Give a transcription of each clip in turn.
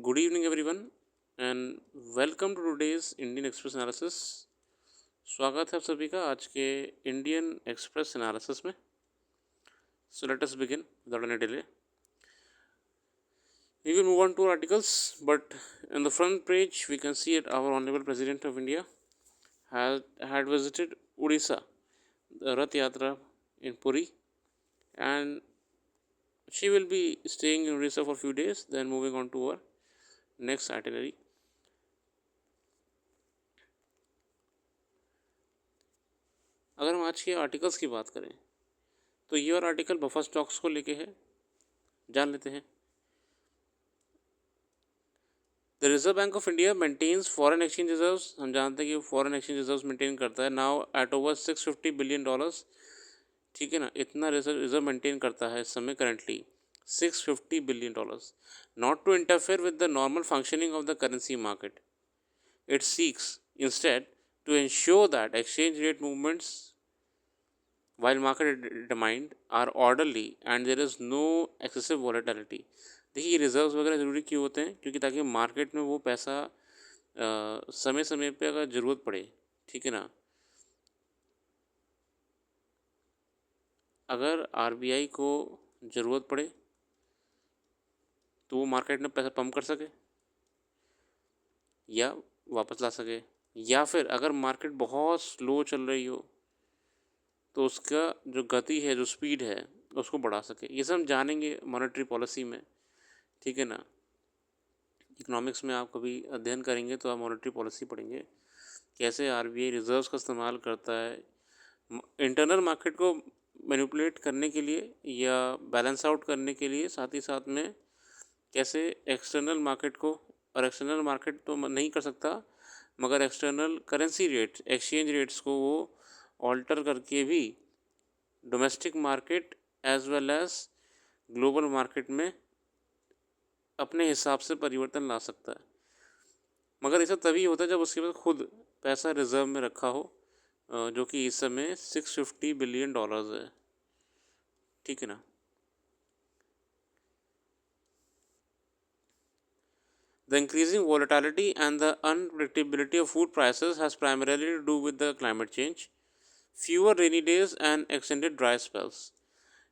Good evening, everyone, and welcome to today's Indian Express Analysis. स्वागत है आप सभी का आज के इंडियन एक्सप्रेस एनालिसिस में. So let us begin without any delay. We will move on to articles, but in the front page we can see that our Honorable President of India had visited Odisha, the Rath Yatra in Puri, and she will be staying in Odisha for a few days, then moving on to our next itinerary. अगर हम आज के articles की बात करें तो ये और आर्टिकल बफर स्टॉक्स को लेके है, जान लेते हैं. The reserve bank of India maintains foreign exchange reserves. हम जानते हैं कि फॉरेन एक्सचेंज रिजर्व्स मेंटेन करता है नाउ एट ओवर $650 बिलियन. ठीक है ना, इतना रिजर्व मेंटेन करता है इस समय currently $650 billion. Not to interfere with the normal functioning of the currency market. It seeks instead to ensure that exchange rate movements while market determined are orderly and there is no excessive volatility. देखिए ये reserves वगैरह ज़रूरी क्यों होते हैं, क्योंकि ताकि market में वो पैसा समय समय पे अगर ज़रूरत पड़े, ठीक है ना, अगर आरबीआई को ज़रूरत पड़े तो वो मार्केट में पैसा पंप कर सके या वापस ला सके, या फिर अगर मार्केट बहुत स्लो चल रही हो तो उसका जो गति है, जो स्पीड है, उसको बढ़ा सके. ये सब हम जानेंगे मॉनेटरी पॉलिसी में, ठीक है ना. इकोनॉमिक्स में आप कभी अध्ययन करेंगे तो आप मॉनेटरी पॉलिसी पढ़ेंगे, कैसे आरबीआई रिजर्व्स का इस्तेमाल करता है इंटरनल मार्केट को मैनिपुलेट करने के लिए या बैलेंस आउट करने के लिए, साथ ही साथ में कैसे एक्सटर्नल मार्केट को, और एक्सटर्नल मार्केट तो नहीं कर सकता मगर external currency rate, exchange rates को वो ऑल्टर करके भी domestic market as well as global market में अपने हिसाब से परिवर्तन ला सकता है. मगर ऐसा तभी होता है जब उसके पास खुद पैसा रिजर्व में रखा हो, जो कि इस समय $650 बिलियन है, ठीक है ना. The increasing volatility and the unpredictability of food prices has primarily to do with the climate change, fewer rainy days and extended dry spells,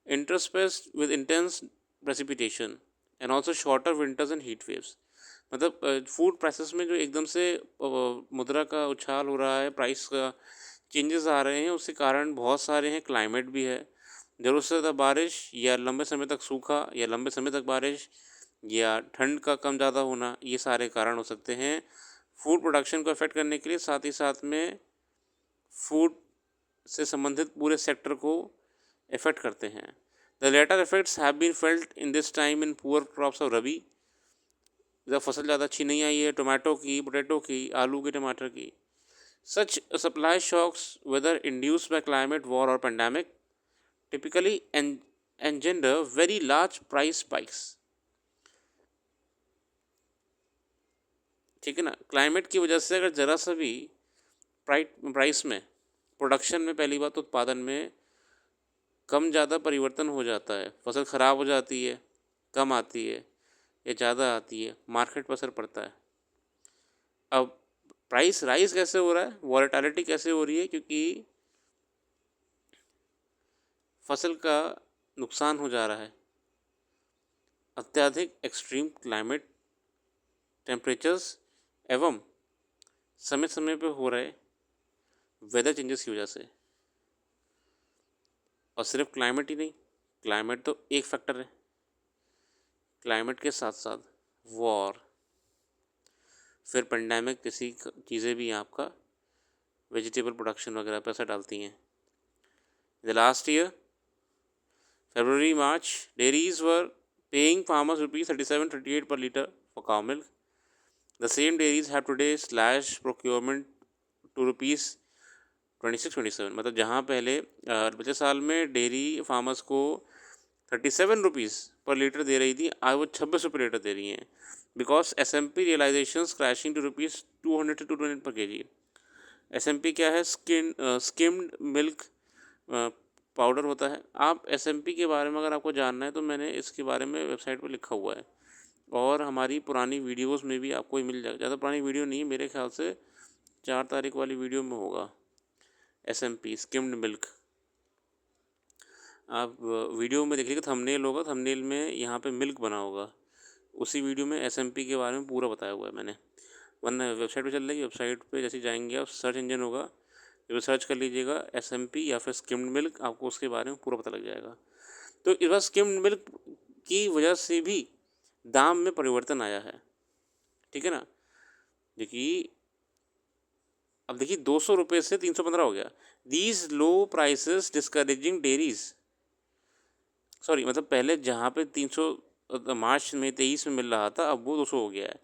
interspersed with intense precipitation, and also shorter winters and heat waves. मतलब food prices में जो एकदम से मुद्रा का उछाल हो रहा है, प्राइस का चेंजेस आ रहे हैं, उसके कारण बहुत सारे हैं. क्लाइमेट भी है, ज़रूरत से ज़्यादा बारिश या लंबे समय तक सूखा या लंबे समय तक बारिश या ठंड का कम ज़्यादा होना, ये सारे कारण हो सकते हैं फूड प्रोडक्शन को अफेक्ट करने के लिए. साथ ही साथ में फूड से संबंधित पूरे सेक्टर को इफेक्ट करते हैं. The latter effects have been felt in this time in poor crops of rabi. जब फसल ज़्यादा अच्छी नहीं आई है टोमेटो की, पोटैटो की, आलू की, टमाटर की. Such supply shocks weather induced by climate, war और pandemic typically engender very large price spikes. ठीक है ना, क्लाइमेट की वजह से अगर ज़रा सा भी प्राइस में, प्रोडक्शन में, पहली बात तो उत्पादन में कम ज़्यादा परिवर्तन हो जाता है, फसल ख़राब हो जाती है, कम आती है या ज़्यादा आती है, मार्केट पर असर पड़ता है. अब प्राइस राइज कैसे हो रहा है, वॉलेटिलिटी कैसे हो रही है, क्योंकि फसल का नुकसान हो जा रहा है. अत्यधिक एक्सट्रीम क्लाइमेट, टेम्परेचर्स एवं समय समय पे हो रहे वेदर चेंजेस की वजह से. और सिर्फ क्लाइमेट ही नहीं, क्लाइमेट तो एक फैक्टर है, क्लाइमेट के साथ साथ वॉर, फिर पेंडेमिक, किसी चीज़ें भी आपका वेजिटेबल प्रोडक्शन वगैरह पर असर डालती हैं. The last year February March dairies were paying farmers ₹37-38 per liter for cow milk. The same dairies have today slashed procurement to ₹26-27. मतलब जहाँ पहले पिछले साल में डेयरी फार्मर्स को ₹37 पर लीटर दे रही थी, आज वो ₹26 लीटर दे रही हैं, because SMP realisation crashing to ₹200-220 पर kg. SMP क्या है, स्किम्ड मिल्क पाउडर होता है. आप SMP के बारे में अगर आपको जानना है तो मैंने इसके बारे में वेबसाइट पर लिखा हुआ है, और हमारी पुरानी वीडियोस में भी आपको ये मिल जाएगा। ज़्यादा पुरानी वीडियो नहीं है, मेरे ख्याल से 4 तारीख वाली वीडियो में होगा। SMP स्किम्ड मिल्क, आप वीडियो में देखिएगा, थंबनेल होगा, थंबनेल में यहाँ पे मिल्क बना होगा, उसी वीडियो में SMP के बारे में पूरा बताया हुआ है मैंने। वरना वेबसाइट पे चल रही है, वेबसाइट पे जैसे जाएंगे आप, सर्च इंजन होगा, जब सर्च कर लीजिएगा SMP या फिर स्किम्ड मिल्क, आपको उसके बारे में पूरा पता लग जाएगा। तो इस बार स्किम्ड मिल्क की वजह से भी दाम में परिवर्तन आया है, ठीक है ना। देखिए, अब देखिए 200 रुपये से 315 हो गया। These low prices discouraging dairies, sorry मतलब पहले जहाँ पे 300 मार्च में 23 में मिल रहा था, अब वो 200 हो गया है।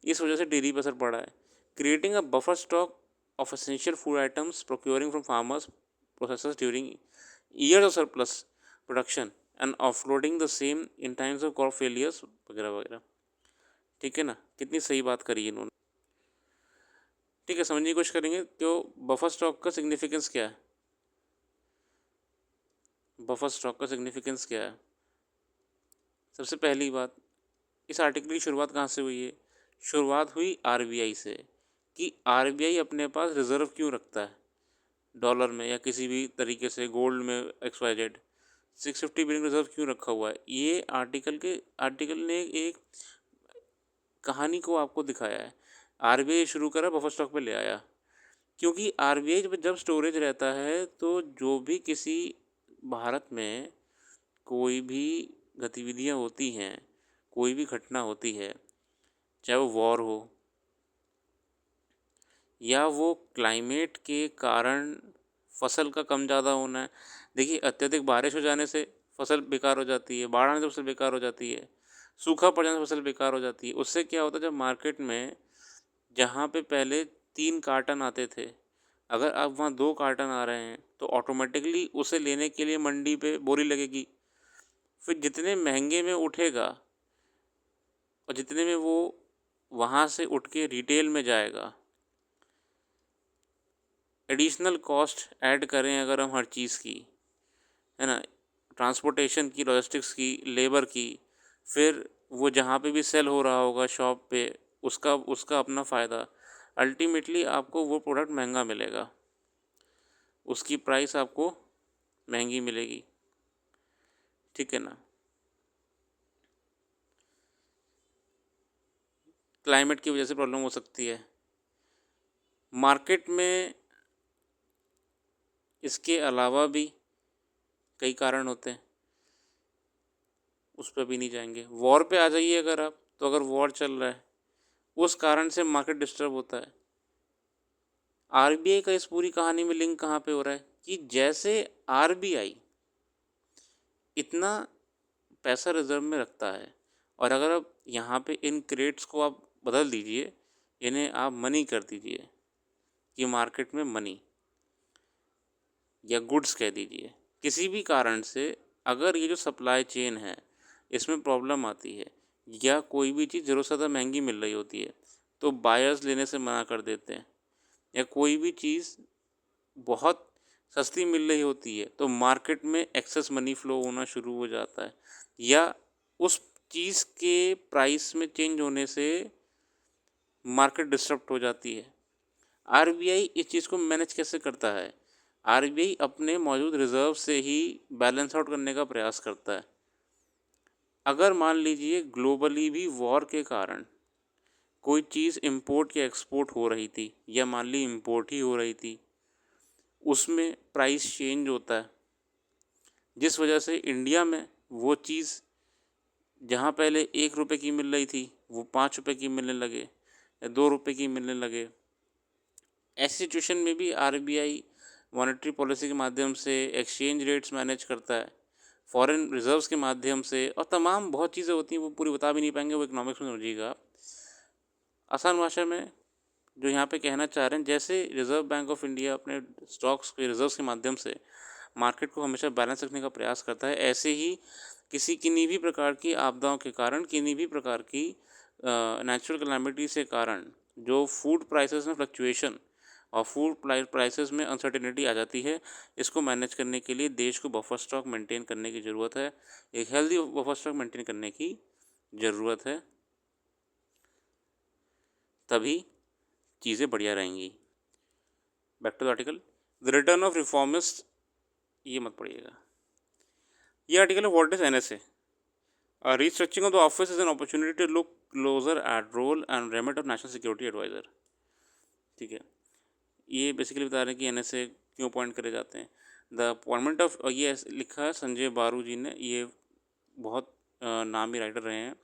इस वजह से डेयरी पर असर पड़ा है। Creating a buffer stock of essential food items procuring from farmers processors during years of surplus production and offloading the same in times of crop failures वगैरह वगैरह, ठीक है ना। कितनी सही बात करी है इन्होंने, ठीक है। समझने की कोशिश करेंगे तो बफर स्टॉक का सिग्निफिकेंस क्या है। बफर स्टॉक का सिग्निफिकेंस क्या है। सबसे पहली बात, इस आर्टिकल की शुरुआत कहाँ से हुई है। शुरुआत हुई RBI से, कि RBI अपने पास रिज़र्व क्यों रखता है डॉलर में या किसी भी तरीके से, गोल्ड में XYZ 650 बिलियन रिजर्व क्यों रखा हुआ है। ये आर्टिकल ने एक कहानी को आपको दिखाया है। RBI शुरू करा, बफर स्टॉक पे ले आया, क्योंकि RBI जब स्टोरेज रहता है तो जो भी किसी भारत में कोई भी गतिविधियां होती हैं, कोई भी घटना होती है, चाहे वो वॉर हो या वो क्लाइमेट के कारण फसल का कम ज़्यादा होना है। देखिए, अत्यधिक बारिश हो जाने से फसल बेकार हो जाती है, बाढ़ आने से फसल बेकार हो जाती है, सूखा पड़ जाने से फसल बेकार हो जाती है। उससे क्या होता है, जब मार्केट में जहाँ पे पहले 3 कार्टन आते थे, अगर अब वहाँ 2 कार्टन आ रहे हैं तो ऑटोमेटिकली उसे लेने के लिए मंडी पे बोरी लगेगी। फिर जितने महंगे में उठेगा और जितने में वो वहाँ से उठ के रिटेल में जाएगा, एडिशनल कॉस्ट ऐड करें अगर हम हर चीज़ की, है ना, ट्रांसपोर्टेशन की, लॉजिस्टिक्स की, लेबर की, फिर वो जहाँ पे भी सेल हो रहा होगा शॉप पे, उसका उसका अपना फ़ायदा, अल्टीमेटली आपको वो प्रोडक्ट महंगा मिलेगा, उसकी प्राइस आपको महंगी मिलेगी, ठीक है ना। क्लाइमेट की वजह से प्रॉब्लम हो सकती है मार्केट में, इसके अलावा भी कई कारण होते हैं, उस पर भी नहीं जाएंगे। वॉर पे आ जाइए अगर आप, तो अगर वॉर चल रहा है उस कारण से मार्केट डिस्टर्ब होता है। RBI का इस पूरी कहानी में लिंक कहाँ पे हो रहा है, कि जैसे RBI इतना पैसा रिजर्व में रखता है, और अगर आप यहाँ पे इन क्रेट्स को आप बदल दीजिए, इन्हें आप मनी कर दीजिए, कि मार्केट में मनी या गुड्स कह दीजिए, किसी भी कारण से अगर ये जो सप्लाई चेन है इसमें प्रॉब्लम आती है, या कोई भी चीज़ ज़रूरत से ज़्यादा महंगी मिल रही होती है तो बायर्स लेने से मना कर देते हैं, या कोई भी चीज़ बहुत सस्ती मिल रही होती है तो मार्केट में एक्सेस मनी फ्लो होना शुरू हो जाता है, या उस चीज़ के प्राइस में चेंज होने से मार्केट डिस्टर्ब हो जाती है। RBI इस चीज़ को मैनेज कैसे करता है। RBI अपने मौजूद रिजर्व से ही बैलेंस आउट करने का प्रयास करता है। अगर मान लीजिए ग्लोबली भी वॉर के कारण कोई चीज़ इंपोर्ट या एक्सपोर्ट हो रही थी, या मान ली इंपोर्ट ही हो रही थी, उसमें प्राइस चेंज होता है, जिस वजह से इंडिया में वो चीज़ जहाँ पहले 1 रुपये की मिल रही थी वो 5 रुपये की मिलने लगे, या 2 रुपये की मिलने लगे। ऐसी सिचुएशन में भी RBI मॉनेटरी पॉलिसी के माध्यम से एक्सचेंज रेट्स मैनेज करता है, फॉरेन रिजर्व्स के माध्यम से, और तमाम बहुत चीज़ें होती हैं, वो पूरी बता भी नहीं पाएंगे, वो इकोनॉमिक्स में समझिएगा। आसान भाषा में जो यहाँ पे कहना चाह रहे हैं, जैसे रिज़र्व बैंक ऑफ इंडिया अपने स्टॉक्स के रिजर्व्स के माध्यम से मार्केट को हमेशा बैलेंस रखने का प्रयास करता है, ऐसे ही किन्हीं भी प्रकार की आपदाओं के कारण, किन्हीं भी प्रकार की नेचुरल कैलामिटी से कारण जो फूड प्राइसेस में फ्लक्चुएशन और फूड प्राइसेस में अनसर्टेनिटी आ जाती है, इसको मैनेज करने के लिए देश को बफर स्टॉक मेंटेन करने की ज़रूरत है, एक हेल्दी बफर स्टॉक मेंटेन करने की ज़रूरत है। तभी चीज़ें बढ़िया रहेंगी। Back to the article, the return of reformist, ये मत पढ़िएगा। ये आर्टिकल है what is NSA. Restructuring of the office is an opportunity to look closer at role and remit of national security advisor। ठीक है, ये बेसिकली बता रहे हैं कि एनएसए क्यों अपॉइंट करे जाते हैं। द अपॉइंटमेंट ऑफ, ये लिखा है संजय बारू जी ने, ये बहुत नामी राइटर रहे हैं।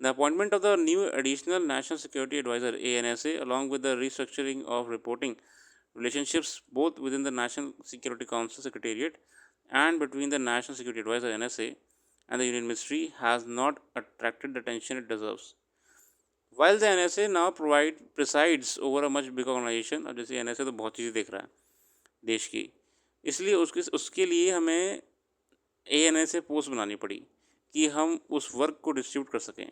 The appointment of the new additional national security adviser ANSA along with the restructuring of reporting relationships both within the National Security Council Secretariat and between the National Security Advisor NSA and the Union Ministry has not attracted the attention it deserves. While the NSA now presides over a much bigger organization, अब जैसे NSA तो बहुत चीज़ें देख रहा है देश की, इसलिए उसके लिए हमें ANSA पोस्ट बनानी पड़ी कि हम उस वर्क को डिस्ट्रीब्यूट कर सकें।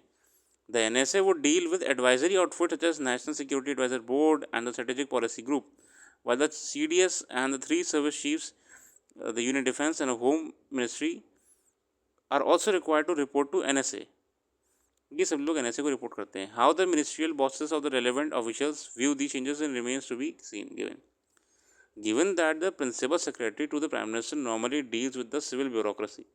The NSA would deal with advisory outfits such as National Security Advisor Board and the Strategic Policy Group, while the CDS and the three service chiefs, the Union Defense and the Home Ministry, are also required to report to NSA। ये सब लोग NSA को report करते हैं। How the ministerial bosses of the relevant officials view these changes and remains to be seen। Given that the principal secretary to the Prime Minister normally deals with the civil bureaucracy,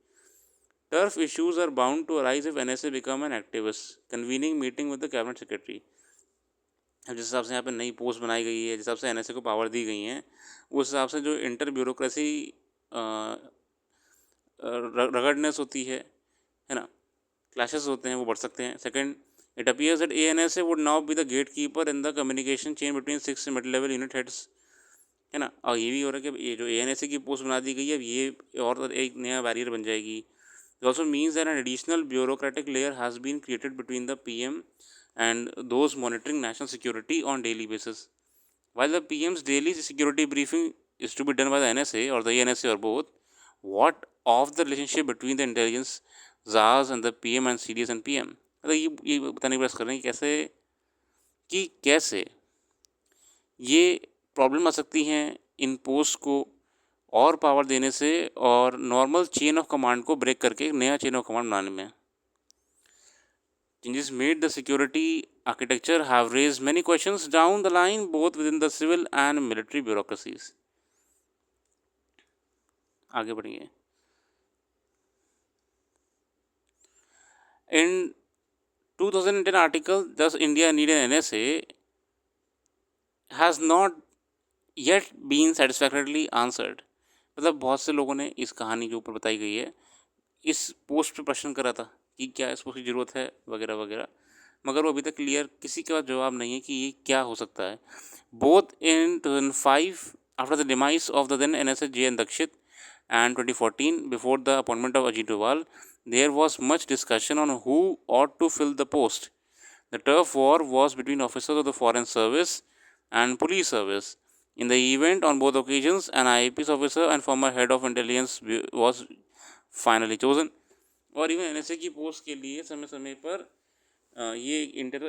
turf issues are bound to arise if NSA become an activist convening meeting with the cabinet secretary। अब जिस हिसाब से यहाँ पे नई post बनाई गई है, जिस हिसाब से एनएसए को पावर दी गई हैं, उस हिसाब से जो इंटर ब्यूरोक्रेसी रगड़नेस होती है ना, क्लैशेस होते हैं, वो बढ़ सकते हैं। Second, it appears that ANSA would now be the gate keeper in the communication chain between 6 mid level unit heads, है ना। और ये भी हो रहा है कि ये जो एएनएसए की पोस्ट बना दी गई है, अब ये और एक नया बैरियर बन जाएगी। It also means that an additional bureaucratic layer has been created between the PM and those monitoring national security on daily basis. While the PM's daily security briefing is to be done by the NSA or the NSA or both, what of the relationship between the intelligence czars and the PM and CDS and PM? मतलब ये बताने की प्रयास कर रहे हैं कि कैसे ये प्रॉब्लम आ सकती हैं इन पोस्ट को और पावर देने से और नॉर्मल चेन ऑफ कमांड को ब्रेक करके एक नया चेन ऑफ कमांड बनाने में। Changes made the security architecture have raised many questions down the line, both within the civil and military bureaucracies। आगे बढ़िए। In 2010 article, does India need an NSA, has not yet been satisfactorily answered। मतलब बहुत से लोगों ने इस कहानी के ऊपर बताई गई है, इस पोस्ट पे प्रश्न करा था कि क्या इस पोस्ट की ज़रूरत है वगैरह वगैरह, मगर वो अभी तक क्लियर किसी का जवाब नहीं है कि ये क्या हो सकता है। Both in 2005 after the demise of the then NSA JN Dakshit and 2014 before the appointment of Ajit Doval, there was much discussion on who ought to fill the post। The turf war was between officers of the Foreign Service and Police Service। In the event, on both occasions, an IPS officer and former head of intelligence was finally chosen। और even NSA की post के लिए समय समय पर ये inter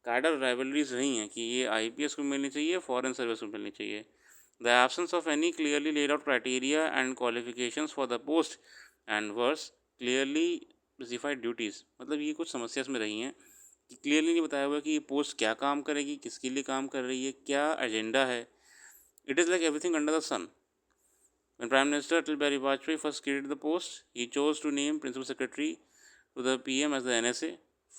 cadre rivalries रही हैं कि ये IPS को मिलनी चाहिए, फॉरेन सर्विस को मिलनी चाहिए। The absence of any clearly laid out criteria and qualifications for the post and worse clearly specified duties, मतलब ये कुछ समस्या इसमें रही हैं कि क्लियरली नहीं बताया हुआ कि ये पोस्ट क्या काम करेगी, किसके लिए काम कर रही है, क्या एजेंडा है। It is like everything under the sun. When Prime Minister Atal Bihari Vajpayee first created the post, he chose to name Principal Secretary to the PM as the NSA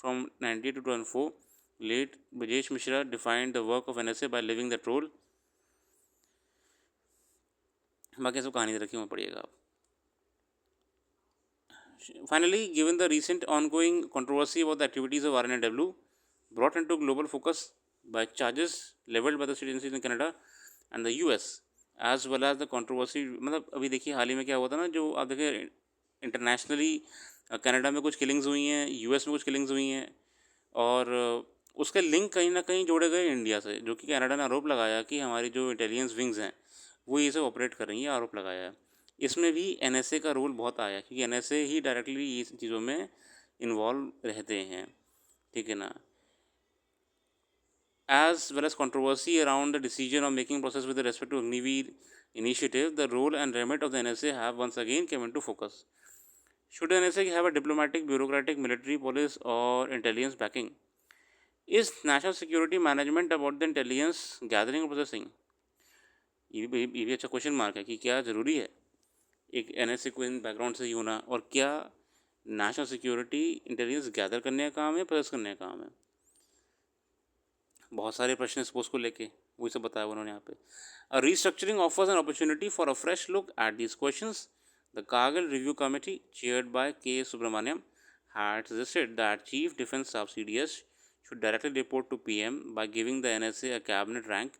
from 1998 to 2004। Late Brajesh Mishra defined the work of NSA by living that role। बाकी सब कहानी रखी हुई पड़िएगा आप। Finally, given the recent ongoing controversy about the activities of RNW brought into global focus by charges leveled by the state agencies in Canada and the US, as well as the controversy, मतलब अभी देखिए हाल ही में क्या हुआ था ना, जो आप देखिए इंटरनेशनली कनाडा में कुछ किलिंग्स हुई हैं, US में कुछ किलिंग्स हुई हैं, और उसके लिंक कहीं ना कहीं जोड़े गए इंडिया से, जो कि कनाडा ने आरोप लगाया कि हमारी जो इंटेलिजेंस विंग्स हैं वो ये सब ऑपरेट कर रही हैं, आरोप लगाया है। इसमें भी NSA का रोल बहुत आया, क्योंकि NSA ही डायरेक्टली ये चीज़ों में इन्वॉल्व रहते हैं, ठीक है ना। As well as controversy around the decision of making process with respect to Agniveer initiative, the role and remit of the NSA have once again come into focus। Should the NSA have a diplomatic, bureaucratic, military, police or intelligence backing? Is national security management about the intelligence gathering और processing? ये भी अच्छा question mark है कि क्या ज़रूरी है एक एनएसए को इन बैकग्राउंड से ही होना, और क्या नेशनल सिक्योरिटी इंटेलिजेंस गैदर करने का काम है, प्रोसेस करने का काम है? बहुत सारे प्रश्न इस पोस्ट को लेके वही सब बताया उन्होंने यहाँ पे. A restructuring offers an opportunity for a fresh look at these questions. The Kargil Review Committee, chaired by K. Subramaniam, had suggested that Chief Defence Staff (CDS) should directly report to PM by giving the NSA a cabinet rank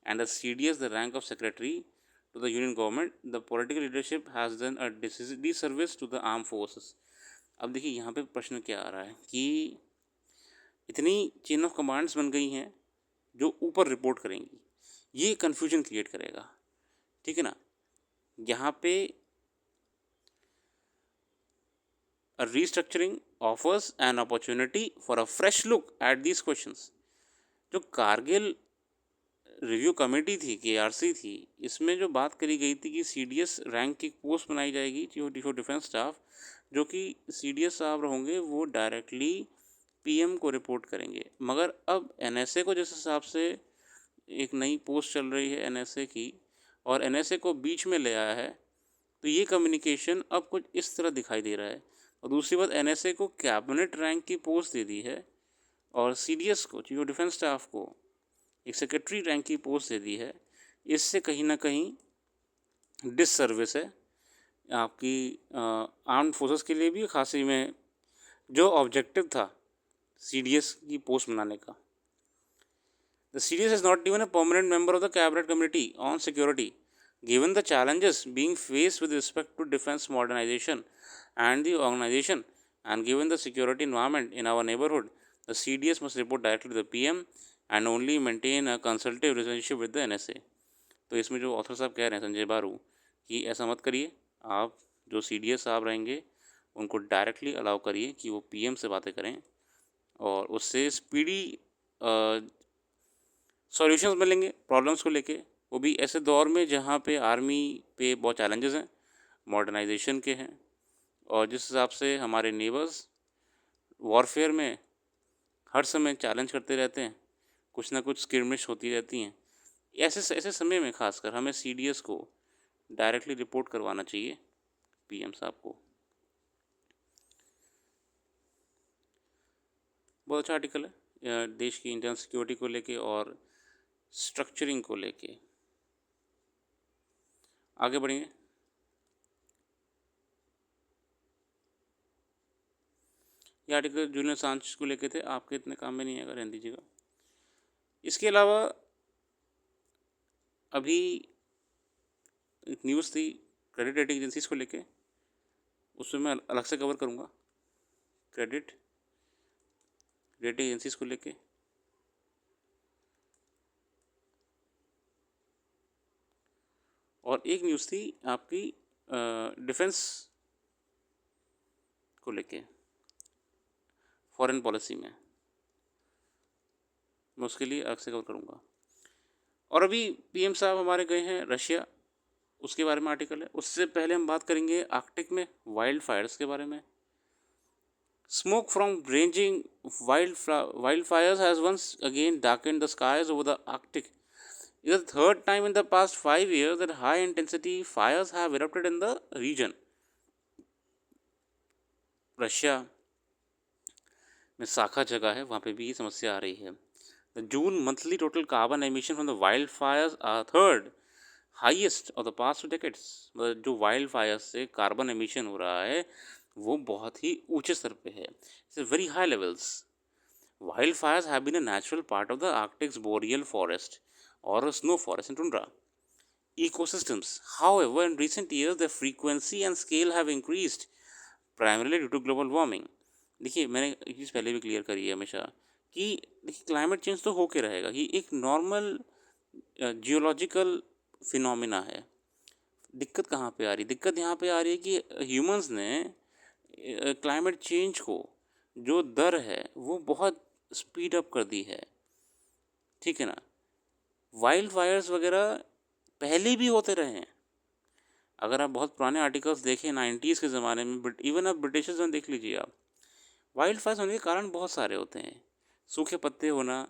and the CDS the rank of secretary to the union government. The political leadership has done a disservice to the armed forces. अब देखिए यहाँ पे प्रश्न क्या आ रहा है कि इतनी चेन ऑफ कमांड्स बन गई हैं जो ऊपर रिपोर्ट करेंगी, ये कन्फ्यूजन क्रिएट करेगा. ठीक है ना. यहाँ पे restructuring offers an opportunity for a fresh look at these questions. जो कारगिल रिव्यू कमेटी थी, KRC थी, इसमें जो बात करी गई थी कि CDS रैंक की पोस्ट बनाई जाएगी चीफ डिफेंस स्टाफ, जो कि CDS साहब रहेंगे वो डायरेक्टली PM को रिपोर्ट करेंगे. मगर अब NSA को जिस हिसाब से एक नई पोस्ट चल रही है NSA की, और NSA को बीच में ले आया है, तो ये कम्युनिकेशन अब कुछ इस तरह दिखाई दे रहा है. और दूसरी बात, NSA को कैबिनेट रैंक की पोस्ट दे दी है और CDS को, चीफ डिफेंस स्टाफ को, एक सेक्रेटरी रैंक की पोस्ट दे दी है. इससे कहीं ना कहीं डिससर्विस है आपकी आर्म्ड फोर्सेस के लिए भी, खासी में जो ऑब्जेक्टिव था CDS की पोस्ट बनाने का. The CDS is not even a permanent member of the Cabinet Committee on Security. Given the challenges being faced with respect to defense modernization and the organization, and given the security environment in our neighborhood, the CDS must report directly to the PM and only maintain a consultative relationship with the NSA. तो इसमें जो author साहब कह रहे हैं, संजय बारू, कि ऐसा मत करिए, आप जो CDS साहब रहेंगे उनको डायरेक्टली अलाउ करिए कि वो PM से बातें करें और उससे स्पीडी सॉल्यूशंस मिलेंगे प्रॉब्लम्स को लेके, वो भी ऐसे दौर में जहाँ पे आर्मी पे बहुत चैलेंजेस हैं, मॉडर्नाइजेशन के हैं, और जिस हिसाब से हमारे नेबर्स वॉरफेयर में हर समय चैलेंज करते रहते हैं, कुछ ना कुछ स्किर्मिश होती रहती हैं. ऐसे समय में खासकर हमें CDS को डायरेक्टली रिपोर्ट करवाना चाहिए PM साहब को. बहुत अच्छा आर्टिकल है देश की इंटरनल सिक्योरिटी को लेके और स्ट्रक्चरिंग को लेके. आगे बढ़ेंगे. ये आर्टिकल जूलियन असांज को लेके थे, आपके इतने काम में नहीं आएगा, रहने दीजिएगा. इसके अलावा अभी एक न्यूज़ थी क्रेडिट रेटिंग एजेंसीज को लेके, उसमें मैं अलग से कवर करूँगा क्रेडिट रेटिंग एजेंसीज को लेके. और एक न्यूज़ थी आपकी डिफेंस को लेके, फॉरेन पॉलिसी में, मैं उसके लिए अलग से कवर करूँगा. और अभी PM साहब हमारे गए हैं रशिया, उसके बारे में आर्टिकल है. उससे पहले हम बात करेंगे आर्कटिक में वाइल्ड फायर्स के बारे में. Smoke from ranging wildfires has once again darkened the skies over the Arctic. It is the third time in the past 5 years that high intensity fires have erupted in the region. Russia में शाखा जगह है, वहाँ पे भी ये समस्या आ रही है. The June monthly total carbon emission from the wildfires are third highest of the past 2 decades. जो wildfires से कार्बन एमिशन हो रहा है वो बहुत ही ऊंचे स्तर पे है. It's very high levels. Wildfires have been a natural part of the Arctic's boreal forest or snow forest and tundra ecosystems. However, in recent years, their frequency and scale have increased, primarily due to global warming. देखिए, मैंने एक चीज़ पहले भी clear करी है हमेशा कि देखिए क्लाइमेट चेंज तो होके रहेगा, ये एक नॉर्मल जियोलॉजिकल फिनोमिना है. दिक्कत कहाँ पे आ रही? दिक्कत यहाँ पे आ रही है कि ह्यूमंस ने क्लाइमेट चेंज को जो दर है वो बहुत स्पीड अप कर दी है. ठीक है ना. वाइल्ड फायर्स वगैरह पहले भी होते रहे हैं. अगर आप बहुत पुराने आर्टिकल्स देखें 90s के ज़माने में, इवन अब ब्रिटिशर्स में देख लीजिए आप, वाइल्ड फायर्स होने के कारण बहुत सारे होते हैं. सूखे पत्ते होना,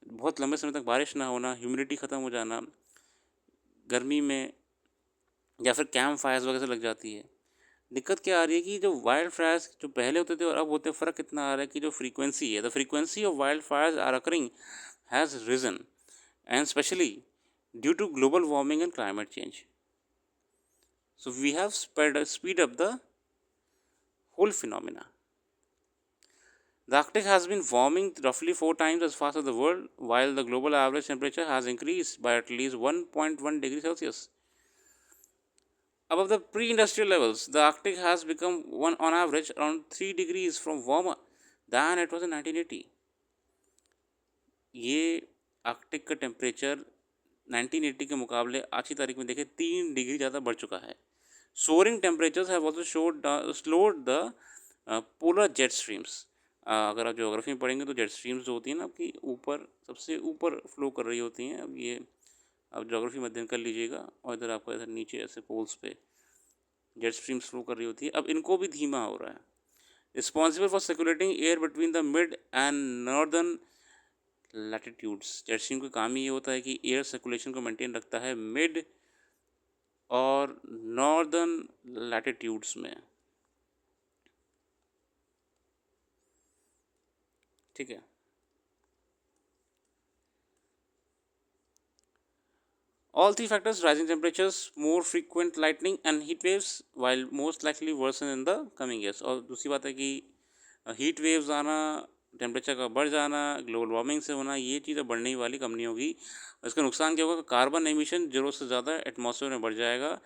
बहुत लंबे समय तक बारिश ना होना, ह्यूमिडिटी ख़त्म हो जाना गर्मी में, या फिर कैंप फायर्स वगैरह से लग जाती है। दिक्कत क्या आ रही है कि जो वाइल्ड फायर्स जो पहले होते थे और अब होते हैं, फ़र्क कितना आ रहा है कि जो फ्रीक्वेंसी है, the frequency of wild fires are occurring has risen and specially due to global warming and climate change. So we have speed up the whole phenomena. The Arctic has been warming roughly 4 times as fast as the world, while the global average temperature has increased by at least 1.1 degrees Celsius. Above the pre-industrial levels, the Arctic has become on average around 3 degrees from warmer than it was in 1980. ये Arctic का temperature 1980 के मुकाबले आज की तारीख में देखें 3 degree ज़्यादा बढ़ चुका है. Soaring temperatures have also slowed the polar jet streams. अगर आप ज्योग्राफी में पढ़ेंगे तो जेट स्ट्रीम्स जो होती हैं ना आपकी ऊपर सबसे ऊपर फ्लो कर रही होती हैं. अब ये आप ज्योग्राफी में अध्ययन कर लीजिएगा और इधर आपको इधर नीचे ऐसे पोल्स पे जेट स्ट्रीम्स फ्लो कर रही होती है. अब इनको भी धीमा हो रहा है. Responsible for circulating air between the mid and northern latitudes. Jet stream का काम ही ये होता है कि एयर सर्कुलेशन को मेंटेन रखता है मिड और नॉर्दर्न लैटिट्यूड्स में. ठीक है. All three factors, rising temperatures, more frequent lightning and heat waves, while most likely worsen in the coming years. और दूसरी बात है कि हीट वेव्स आना, टेम्परेचर का बढ़ जाना, ग्लोबल वार्मिंग से होना, ये चीज़ें बढ़ने ही वाली, कम नहीं होगी. इसका नुकसान क्या होगा? कार्बन एमिशन ज़रूरत से ज़्यादा एटमॉस्फेयर में बढ़ जाएगा,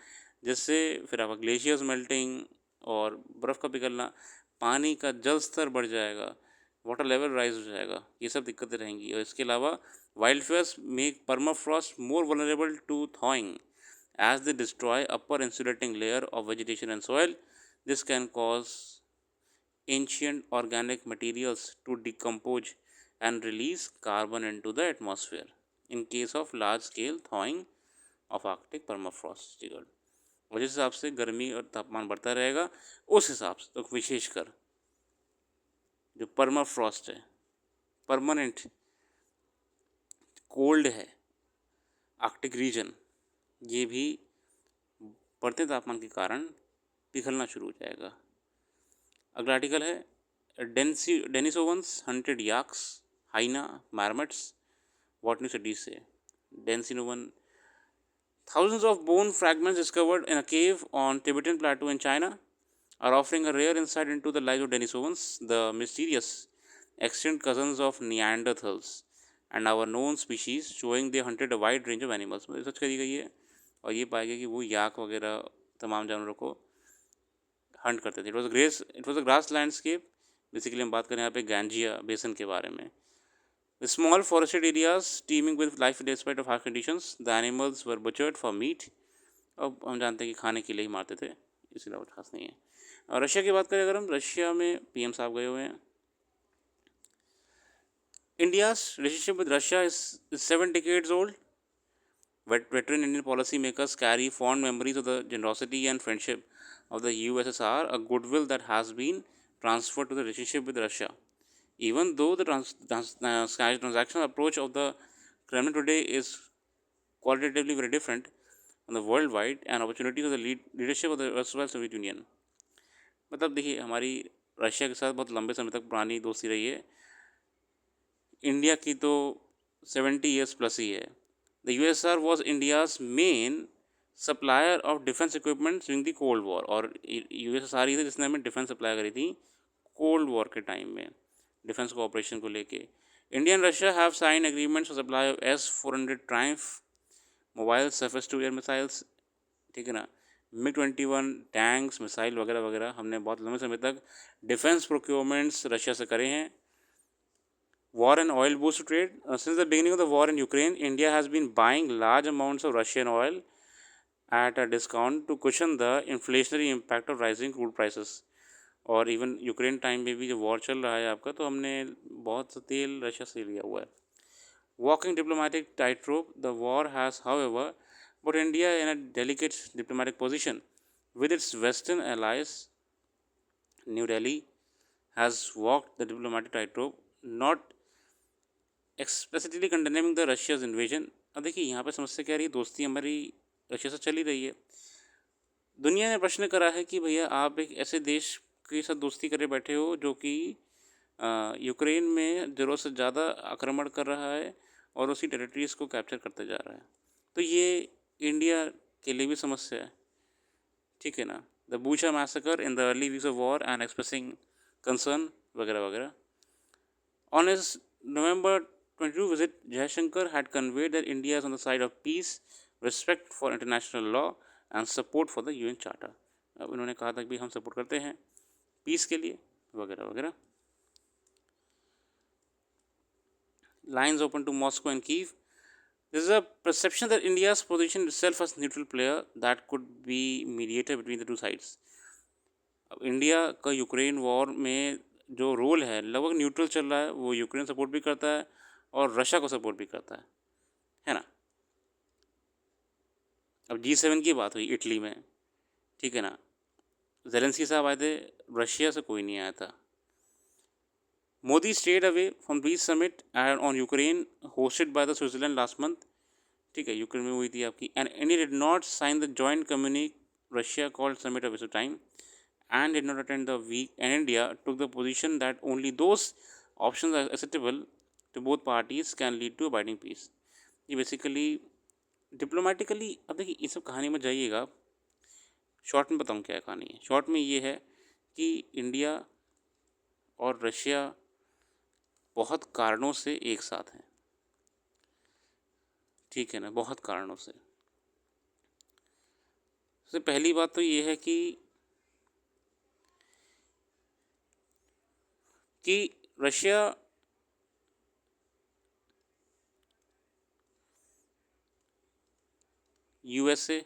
जिससे फिर आपका ग्लेशियर्स मेल्टिंग और बर्फ़ का पिघलना, पानी का जल स्तर बढ़ जाएगा, वाटर लेवल राइज हो जाएगा. ये सब दिक्कतें रहेंगी. और इसके अलावा wildfires make permafrost more vulnerable to thawing as they destroy upper insulating layer of vegetation and soil. This can cause ancient organic materials to decompose and release carbon into the atmosphere in case of large scale thawing of Arctic permafrost. और जिस हिसाब से गर्मी और तापमान बढ़ता रहेगा, उस हिसाब से तो विशेषकर जो परमाफ्रॉस्ट है, परमानेंट कोल्ड है आर्कटिक रीजन, ये भी बढ़ते तापमान के कारण पिघलना शुरू हो जाएगा. अगला आर्टिकल है Denisovans hunted yaks hyena marmots what new studies से. Denisovan thousands of bone fragments discovered in a cave on Tibetan plateau in China are offering a rare insight into the lives of Denisovans, the mysterious extinct cousins of Neanderthals and our known species, showing they hunted a wide range of animals. Research करी गई है और ये पाया गया कि वो याक वगैरह तमाम जानवरों को हंट करते थे. It was a grass landscape. Basically हम बात करें यहाँ पे गैंजिया बेसन के बारे में. The small forested areas teeming with life despite of harsh conditions. The animals were butchered for meat. अब हम जानते हैं कि खाने के लिए ही मारते थे, इसलिए कुछ खास नहीं है. और रशिया की बात करें अगर हम, रशिया में पीएम साहब गए हुए हैं. India's relationship with Russia is 7 decades old. Veteran Indian policy makers carry fond memories of the generosity and friendship of the USSR, a goodwill that has been transferred to the relationship with Russia. Even though the transactional approach of the Kremlin today is qualitatively very different on the worldwide and opportunities of the leadership of the erstwhile Soviet Union. मतलब देखिए, हमारी Russia के साथ बहुत लंबे समय तक पुरानी दोस्ती रही है. इंडिया की तो 70 years प्लस ही है. The USSR was India's main supplier of defence equipment during the cold war. और USSR ही था जिसने हमें डिफेंस सप्लाई करी थी कोल्ड वॉर के टाइम में, डिफेंस कोऑपरेशन को लेके. India and Russia have sign agreements for supply of S-400 triumph mobile surface to air missiles. ठीक है ना. MiG-21 टैंक्स, मिसाइल वगैरह वगैरह हमने बहुत लंबे समय तक डिफेंस प्रोक्योरमेंट्स रशिया से करे हैं. War and oil boost trade. Since the beginning of the war in Ukraine, India has been buying large amounts of Russian oil at a discount to cushion the inflationary impact of rising crude prices. और even Ukraine time में भी जो war चल रहा है आपका, तो हमने बहुत सा तेल रशिया से लिया हुआ है. Walking diplomatic tightrope, the war has, however, put India in a delicate diplomatic position with its Western allies. New Delhi has walked the diplomatic tightrope, not explicitly condemning the Russia's invasion. अब देखिए यहाँ पे समस्या क्या रही है, दोस्ती हमारी रशिया से चली रही है। दुनिया ने प्रश्न करा है कि भैया आप एक ऐसे देश के साथ दोस्ती करे बैठे हो जो कि यूक्रेन में ज़रूरत से ज़्यादा आक्रमण कर रहा है और उसी टेरिटरीज़ को कैप्चर करते जा रहा है। तो ये इंडिया के लिए भी समस्या है, ठीक है ना। The Bucha massacre in the early weeks of war and expressing concern वगैरह वगैरह। On his November 22 visit, Jaishankar had conveyed that India is on the side of peace, respect for international law and support for the UN Charter. अब इन्होंने कहा था कि हम support करते हैं पीस के लिए वगैरह वगैरह। Lines open to Moscow and Kiev. There is a perception that India's position itself as neutral player that could be mediator between the two sides. अब इंडिया का यूक्रेन वॉर में जो रोल है लगभग न्यूट्रल चल रहा है, वो यूक्रेन सपोर्ट भी करता है और रशिया को सपोर्ट भी करता है ना। अब G7 की बात हुई इटली में, ठीक है ना, ज़ेलेंस्की साहब आए थे, रशिया से कोई नहीं आया था। Modi stayed away from peace summit on Ukraine hosted by the Switzerland last month, ठीक है, यूक्रेन में हुई थी आपकी। And India did not sign the joint communique Russia called summit a waste of time and did not attend the week, and India took the position that only those options are acceptable to both parties can lead to abiding peace. ये basically diplomatically, अब देखिए ये सब कहानी में जाइएगा, short में बताऊँ क्या कहानी है। शॉर्ट में ये है कि इंडिया और रशिया बहुत कारणों से एक साथ हैं, ठीक है ना, बहुत कारणों से। सबसे पहली बात तो ये है कि रशिया यूएसए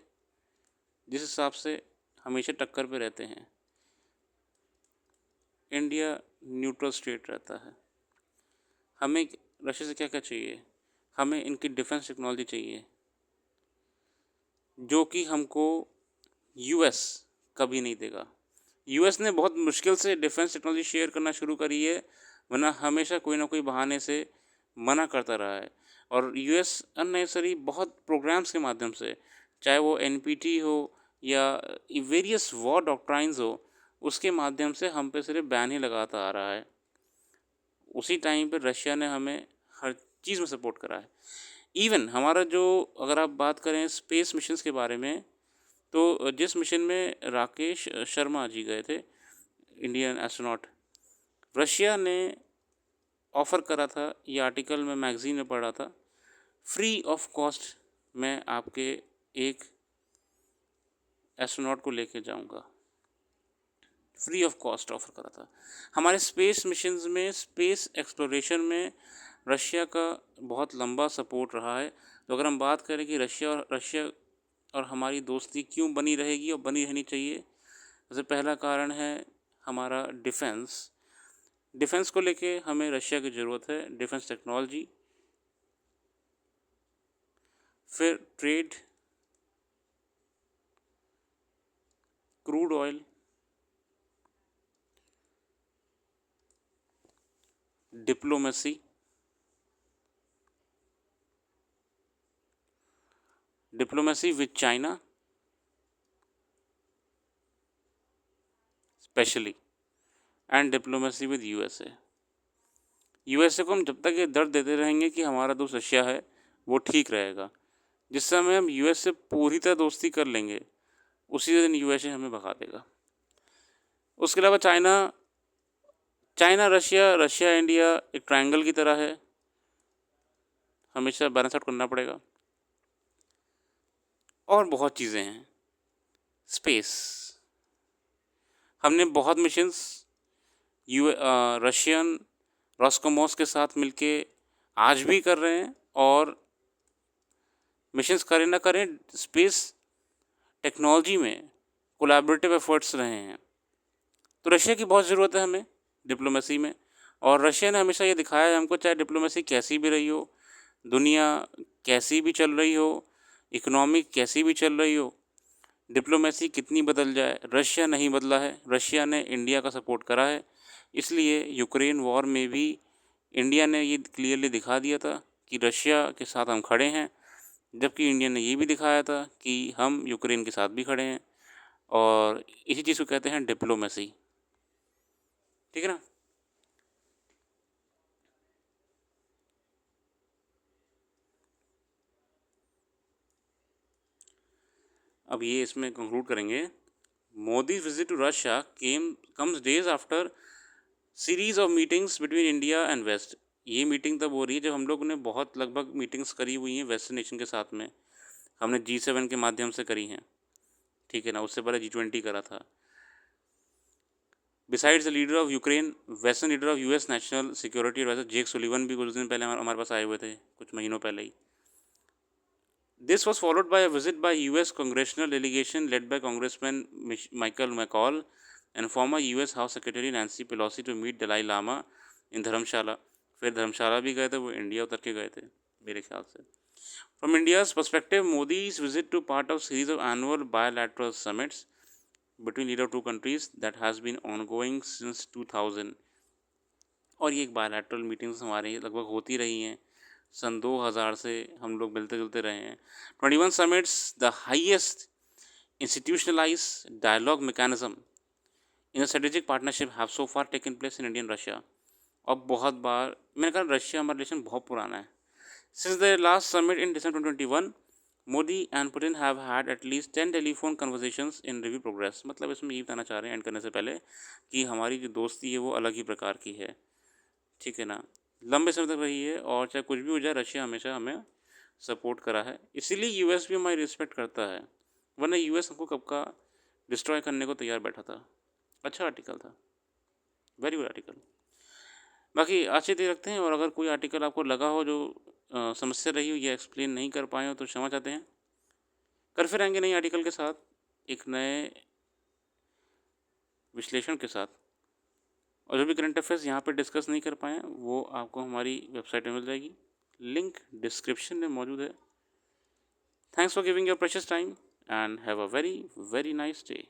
जिस हिसाब से हमेशा टक्कर पे रहते हैं, इंडिया न्यूट्रल स्टेट रहता है। हमें रशिया से क्या क्या चाहिए, हमें इनकी डिफेंस टेक्नोलॉजी चाहिए जो कि हमको यूएस कभी नहीं देगा। यूएस ने बहुत मुश्किल से डिफेंस टेक्नोलॉजी शेयर करना शुरू करी है, वरना हमेशा कोई ना कोई बहाने से मना करता रहा है। और यूएस अननेसेसरी बहुत प्रोग्राम्स के माध्यम से, चाहे वो एनपीटी हो या वेरियस वॉर डॉक्ट्राइंस हो, उसके माध्यम से हम पे सिर्फ बैन ही लगाता आ रहा है। उसी टाइम पे रशिया ने हमें हर चीज़ में सपोर्ट करा है। इवन हमारा जो, अगर आप बात करें स्पेस मिशंस के बारे में, तो जिस मिशन में राकेश शर्मा जी गए थे, इंडियन एस्ट्रोनॉट, रशिया ने ऑफ़र करा था, ये आर्टिकल मैं मैगज़ीन में पढ़ा था, फ्री ऑफ कॉस्ट मैं आपके एक एस्ट्रोनॉट को लेके जाऊंगा, फ्री ऑफ कॉस्ट ऑफ़र करा था। हमारे स्पेस मिशंस में, स्पेस एक्सप्लोरेशन में रशिया का बहुत लंबा सपोर्ट रहा है। तो अगर हम बात करें कि रशिया और हमारी दोस्ती क्यों बनी रहेगी और बनी रहनी चाहिए, सबसे पहला कारण है हमारा डिफेंस को लेके हमें रशिया की ज़रूरत है, डिफेंस टेक्नोलॉजी। फिर trade, crude oil, diplomacy with China specially, and diplomacy with USA को हम जब तक ये दर्द देते रहेंगे कि हमारा दोस्त रशिया है, वो ठीक रहेगा। जिस समय हम यूएस से पूरी तरह दोस्ती कर लेंगे, उसी दिन यूएसए हमें भगा देगा। उसके अलावा चाइना रशिया इंडिया एक ट्रायंगल की तरह है, हमेशा बैलेंस आउट करना पड़ेगा। और बहुत चीज़ें हैं। स्पेस, हमने बहुत मिशंस रशियन रॉस्कोमॉस के साथ मिलके आज भी कर रहे हैं, और मिशंस करें ना करें, स्पेस टेक्नोलॉजी में कोलैबोरेटिव एफर्ट्स रहे हैं। तो रशिया की बहुत ज़रूरत है हमें डिप्लोमेसी में, और रशिया ने हमेशा ये दिखाया है हमको, चाहे डिप्लोमेसी कैसी भी रही हो, दुनिया कैसी भी चल रही हो, इकोनॉमिक कैसी भी चल रही हो, डिप्लोमेसी कितनी बदल जाए, रशिया नहीं बदला है। रशिया ने इंडिया का सपोर्ट करा है, इसलिए यूक्रेन वॉर में भी इंडिया ने ये क्लियरली दिखा दिया था कि रशिया के साथ हम खड़े हैं, जबकि इंडिया ने ये भी दिखाया था कि हम यूक्रेन के साथ भी खड़े हैं, और इसी चीज़ को कहते हैं डिप्लोमेसी। ठीक है ना। अब ये इसमें कंक्लूड करेंगे, Modi visit to Russia comes days after series of meetings between India and west. ये मीटिंग तब हो रही है जब हम लोग ने बहुत लगभग मीटिंग्स करी हुई हैं वेस्टर्न नेशन के साथ में। हमने G7 के माध्यम से करी हैं, ठीक है ना, उससे पहले G20 करा था। Besides the leader of Ukraine, western leader of US national security adviser Jake Sullivan भी कुछ दिन पहले हमारे पास आए हुए थे, कुछ महीनों पहले ही। This was followed by a visit by US congressional delegation led by Congressman Michael McCall and former US House Secretary Nancy Pelosi to meet Dalai Lama in धर्मशाला। फिर धर्मशाला भी गए थे, वो इंडिया उतर के गए थे मेरे ख्याल से। From India's perspective, Modi's visit to part of series of annual bilateral summits between leader of two countries that has been ongoing since 2000। और ये एक बायलैटरल मीटिंग्स हमारी लगभग होती रही हैं, सन 2000 से हम लोग मिलते जुलते रहे हैं। 21 summits, the highest institutionalise dialogue mechanism in a strategic partnership have so far taken place in Indian Russia. अब बहुत बार मैंने कहा रशिया हमारा रिलेशन बहुत पुराना है। Since the last summit in December 2021, Modi and Putin have had at least 10 telephone conversations in review progress. मतलब इसमें ये बताना चाह रहे हैं एंड करने से पहले कि हमारी जो दोस्ती है वो अलग ही प्रकार की है, ठीक है ना, लंबे समय तक रही है, और चाहे कुछ भी हो जाए रशिया हमेशा हमें सपोर्ट करा है। इसीलिए US भी हमारी रिस्पेक्ट करता है, वरना US हमको कब का डिस्ट्रॉय करने को तैयार बैठा था। अच्छा आर्टिकल था, वेरी गुड आर्टिकल। बाकी आशा ये रखते हैं, और अगर कोई आर्टिकल आपको लगा हो जो समस्या रही हो या एक्सप्लेन नहीं कर पाए हो तो क्षमा चाहते हैं। कर फिर आएंगे नए आर्टिकल के साथ, एक नए विश्लेषण के साथ, और जो भी करंट अफेयर्स यहाँ पे डिस्कस नहीं कर पाए वो आपको हमारी वेबसाइट में मिल जाएगी, लिंक डिस्क्रिप्शन में मौजूद है। Thanks for giving your precious time and have a very very nice day.